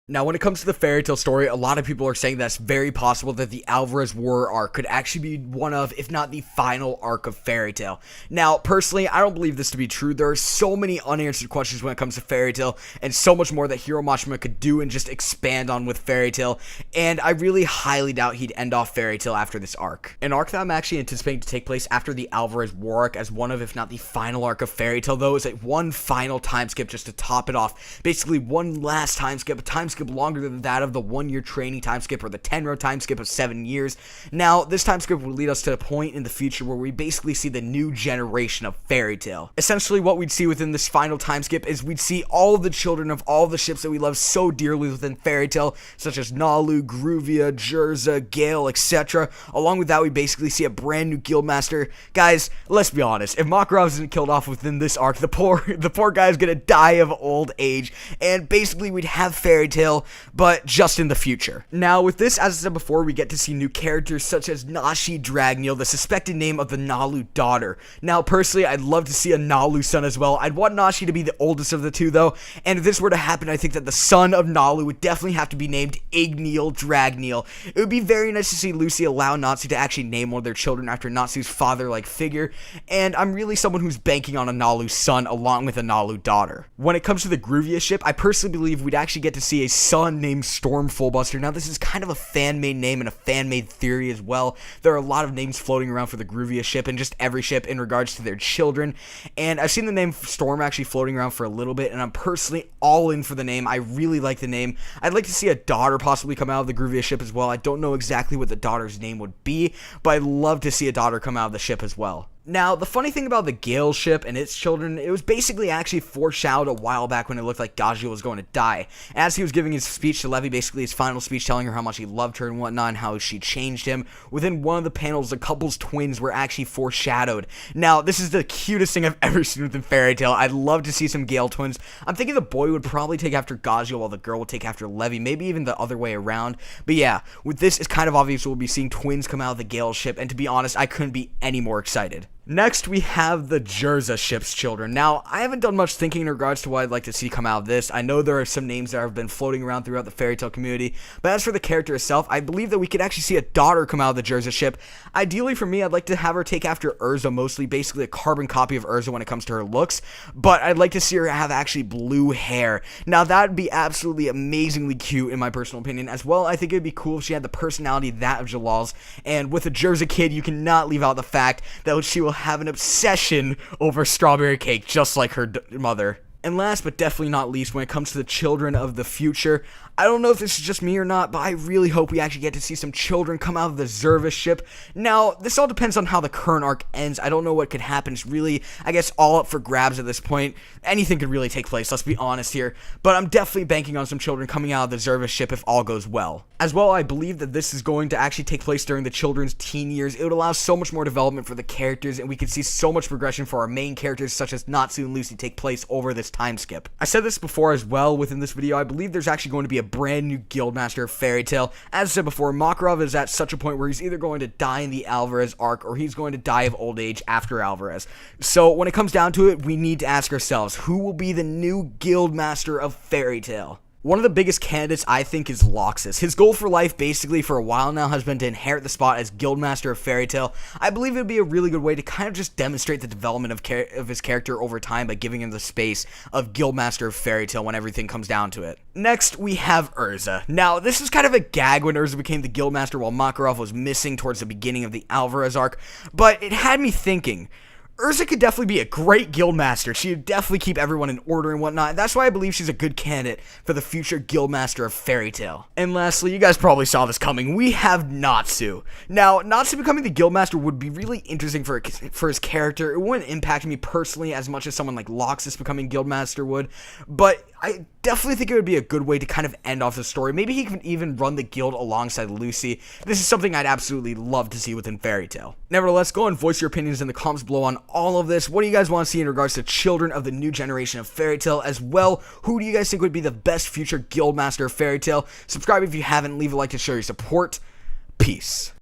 Now, when it comes to the fairy tale story, a lot of people are saying that it's very possible that the Alvarez War arc could actually be one of, if not the final arc of fairy tale. Now, personally, I don't believe this to be true. There are so many unanswered questions when it comes to fairy tale, and so much more that Hiro Mashima could do and just expand on with fairy tale, and I really highly doubt he'd end off fairy tale after this arc. An arc that I'm actually anticipating to take place after the Alvarez War arc as one of, if not the final arc of fairy tale, though, is one final time skip just to top it off. Basically, one last time skip, a time skip longer than that of the 1-year training time skip or the Tenro time skip of 7 years. Now, this time skip will lead us to a point in the future where we basically see the new generation of fairy tale. Essentially, what we'd see within this final time skip is we'd see all the children of all the ships that we love so dearly within fairy tale, such as Nalu, Gruvia, Jerza, Gale, etc. Along with that, we basically see a brand new guildmaster. Guys, let's be honest, if Makarov isn't killed off within this arc, the poor guy is gonna die of old age, and basically we'd have fairy tale, but just in the future. Now, with this, as I said before, we get to see new characters such as Nashi Dragneel, the suspected name of the Nalu daughter. Now, personally, I'd love to see a Nalu son as well. I'd want Nashi to be the oldest of the two, though, and if this were to happen, I think that the son of Nalu would definitely have to be named Igneel Dragneel. It would be very nice to see Lucy allow Natsu to actually name one of their children after Natsu's father-like figure, and I'm really someone who's banking on a Nalu son along with a Nalu daughter. When it comes to the Gruvia ship, I personally believe we'd actually get to see a son named Storm Fullbuster. Now, this is kind of a fan-made name and a fan-made theory as well. There are a lot of names floating around for the Gruvia ship and just every ship in regards to their children, and I've seen the name Storm actually floating around for a little bit, and I'm personally all in for the name. I really like the name. I'd like to see a daughter possibly come out of the Gruvia ship as well. I don't know exactly what the daughter's name would be, but I'd love to see a daughter come out of the ship as well. Now, the funny thing about the Gale ship and its children, it was basically actually foreshadowed a while back when it looked like Gajeel was going to die. As he was giving his speech to Levy, basically his final speech telling her how much he loved her and whatnot and how she changed him, within one of the panels, the couple's twins were actually foreshadowed. Now, this is the cutest thing I've ever seen within fairy tale. I'd love to see some Gale twins. I'm thinking the boy would probably take after Gajeel while the girl would take after Levy, maybe even the other way around. But yeah, with this, it's kind of obvious we'll be seeing twins come out of the Gale ship, and to be honest, I couldn't be any more excited. Next, we have the Jerza ship's children. Now, I haven't done much thinking in regards to what I'd like to see come out of this. I know there are some names that have been floating around throughout the fairy tale community, but as for the character itself, I believe that we could actually see a daughter come out of the Jerza ship. Ideally, for me, I'd like to have her take after Urza, mostly basically a carbon copy of Urza when it comes to her looks, but I'd like to see her have actually blue hair. Now, that would be absolutely amazingly cute in my personal opinion. As well, I think it would be cool if she had the personality that of Jalal's, and with a Jerza kid, you cannot leave out the fact that she will have an obsession over strawberry cake, just like her mother. And last but definitely not least, when it comes to the children of the future, I don't know if this is just me or not, but I really hope we actually get to see some children come out of the Zervis ship. Now, this all depends on how the current arc ends. I don't know what could happen. It's really, I guess, all up for grabs at this point. Anything could really take place, let's be honest here. But I'm definitely banking on some children coming out of the Zervis ship if all goes well. As well, I believe that this is going to actually take place during the children's teen years. It would allow so much more development for the characters, and we could see so much progression for our main characters, such as Natsu and Lucy, take place over this time skip. I said this before as well within this video. I believe there's actually going to be a brand new guildmaster of fairy tale. As I said before, Makarov is at such a point where he's either going to die in the Alvarez arc or he's going to die of old age after Alvarez. So when it comes down to it, we need to ask ourselves, who will be the new guildmaster of fairy tale? One of the biggest candidates, I think, is Loxus. His goal for life, basically, for a while now, has been to inherit the spot as Guildmaster of Fairy Tale. I believe it would be a really good way to kind of just demonstrate the development of his character over time by giving him the space of Guildmaster of Fairy Tale when everything comes down to it. Next, we have Urza. Now, this is kind of a gag when Urza became the Guildmaster while Makarov was missing towards the beginning of the Alvarez arc, but it had me thinking, Urza could definitely be a great guildmaster. She would definitely keep everyone in order and whatnot. That's why I believe she's a good candidate for the future guildmaster of Fairy Tale. And lastly, you guys probably saw this coming. We have Natsu. Now, Natsu becoming the guildmaster would be really interesting for his character. It wouldn't impact me personally as much as someone like Loxus becoming guildmaster would, but I definitely think it would be a good way to kind of end off the story. Maybe he can even run the guild alongside Lucy. This is something I'd absolutely love to see within Fairy Tale. Nevertheless, go and voice your opinions in the comments below on all of this. What do you guys want to see in regards to children of the new generation of Fairy Tale? As well, who do you guys think would be the best future guildmaster of Fairy Tale? Subscribe if you haven't. Leave a like to show your support. Peace.